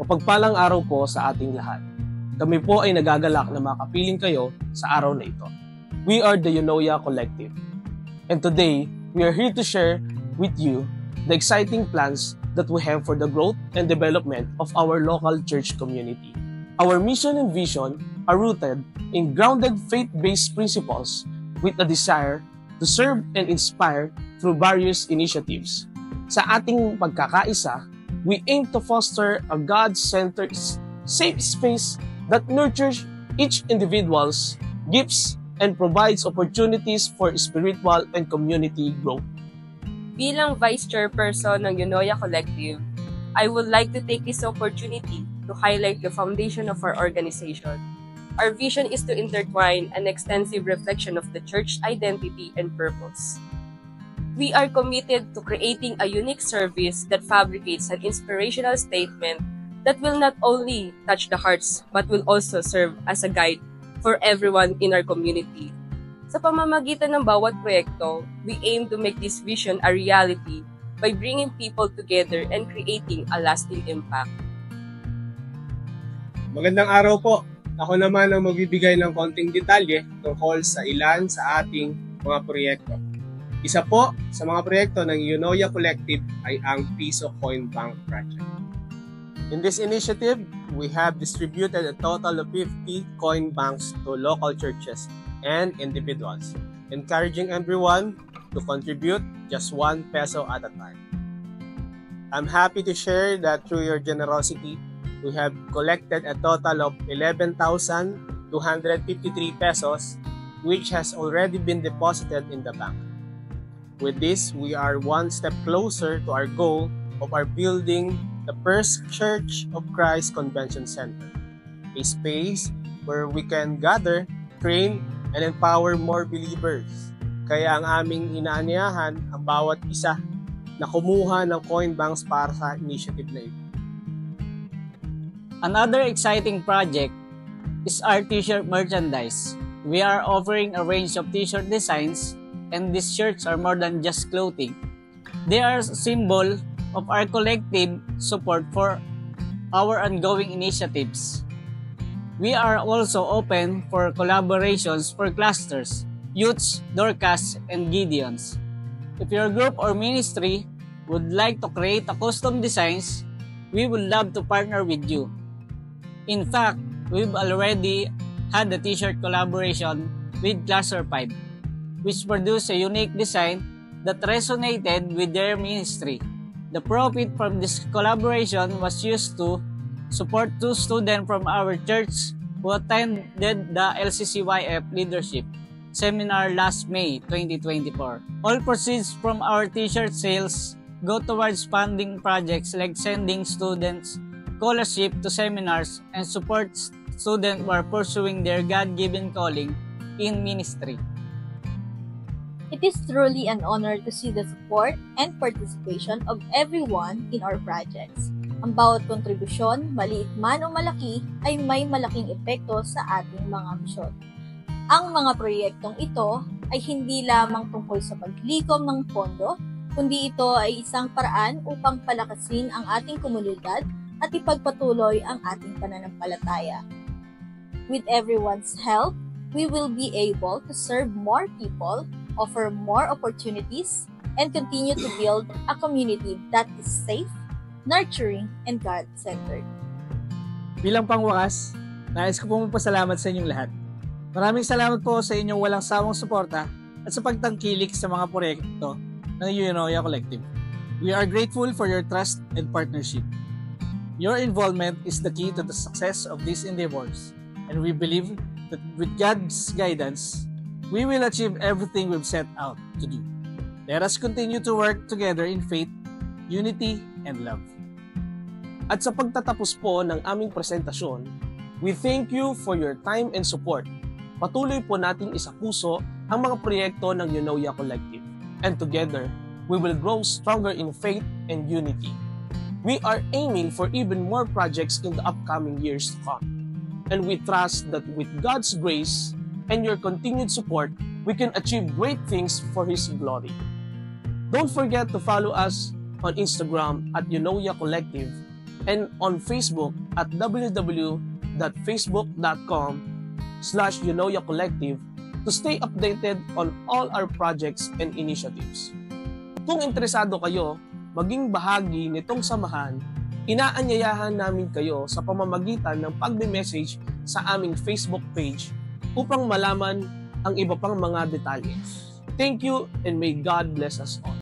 Mapagpalang araw po sa ating lahat. Kami po ay nagagalak na makapiling kayo sa araw na ito. We are the Eunoia Collective. And today, we are here to share with you the exciting plans that we have for the growth and development of our local church community. Our mission and vision are rooted in grounded faith-based principles with a desire to serve and inspire through various initiatives. Sa ating pagkakaisa, we aim to foster a God-centered, safe space that nurtures each individual's gifts and provides opportunities for spiritual and community growth. Bilang Vice Chairperson ng Eunoia Collective, I would like to take this opportunity to highlight the foundation of our organization. Our vision is to intertwine an extensive reflection of the church identity and purpose. We are committed to creating a unique service that fabricates an inspirational statement that will not only touch the hearts but will also serve as a guide for everyone in our community. Sa pamamagitan ng bawat proyekto, we aim to make this vision a reality by bringing people together and creating a lasting impact. Magandang araw po. Ako naman ang magbibigay ng konting detalye tungkol sa ilan sa ating mga proyekto. Isa po sa mga proyekto ng Eunoia Collective ay ang Piso Coin Bank Project. In this initiative, we have distributed a total of 50 coin banks to local churches and individuals, encouraging everyone to contribute just 1 peso at a time. I'm happy to share that through your generosity, we have collected a total of 11,253 pesos, which has already been deposited in the bank. With this, we are one step closer to our goal of our building the First Church of Christ Convention Center, a space where we can gather, train, and empower more believers. Kaya ang aming inaanyayahan ang bawat isa na kumuha ng coin banks para sa initiative na ito. Another exciting project is our t-shirt merchandise. We are offering a range of t-shirt designs, and these shirts are more than just clothing. They are a symbol of our collective support for our ongoing initiatives. We are also open for collaborations for clusters, youths, Dorcas, and Gideons. If your group or ministry would like to create a custom designs, we would love to partner with you. In fact, we've already had a t-shirt collaboration with Cluster 5, which produced a unique design that resonated with their ministry. The profit from this collaboration was used to support 2 students from our church who attended the LCCYF Leadership Seminar last May 2024. All proceeds from our t-shirt sales go towards funding projects like sending students scholarship to seminars and support students who are pursuing their God-given calling in ministry. It is truly an honor to see the support and participation of everyone in our projects. Ang bawat kontribusyon, maliit man o malaki, ay may malaking epekto sa ating mga misyon. Ang mga proyektong ito ay hindi lamang tungkol sa paglikom ng pondo, kundi ito ay isang paraan upang palakasin ang ating komunidad at ipagpatuloy ang ating pananampalataya. With everyone's help, we will be able to serve more people, offer more opportunities, and continue to build a community that is safe, nurturing, and God-centered. Bilang pangwakas, nais ko pong magpasalamat sa inyong lahat. Maraming salamat po sa inyong walang sawang suporta at sa pagtangkilik sa mga proyekto ng Eunoia Collective. We are grateful for your trust and partnership. Your involvement is the key to the success of these endeavors, and we believe that with God's guidance, we will achieve everything we've set out to do. Let us continue to work together in faith, unity, and love. At sa pagtatapos po ng aming presentasyon, we thank you for your time and support. Patuloy po nating isapuso ang mga proyekto ng Eunoia Collective. And together, we will grow stronger in faith and unity. We are aiming for even more projects in the upcoming years to come. And we trust that with God's grace and your continued support, we can achieve great things for His glory. Don't forget to follow us on Instagram at Eunoia Collective and on Facebook at www.facebook.com/Eunoia Collective to stay updated on all our projects and initiatives. Kung interesado kayo maging bahagi nitong samahan, inaanyayahan namin kayo sa pamamagitan ng pagme-message sa aming Facebook page upang malaman ang iba pang mga detalye. Thank you and may God bless us all.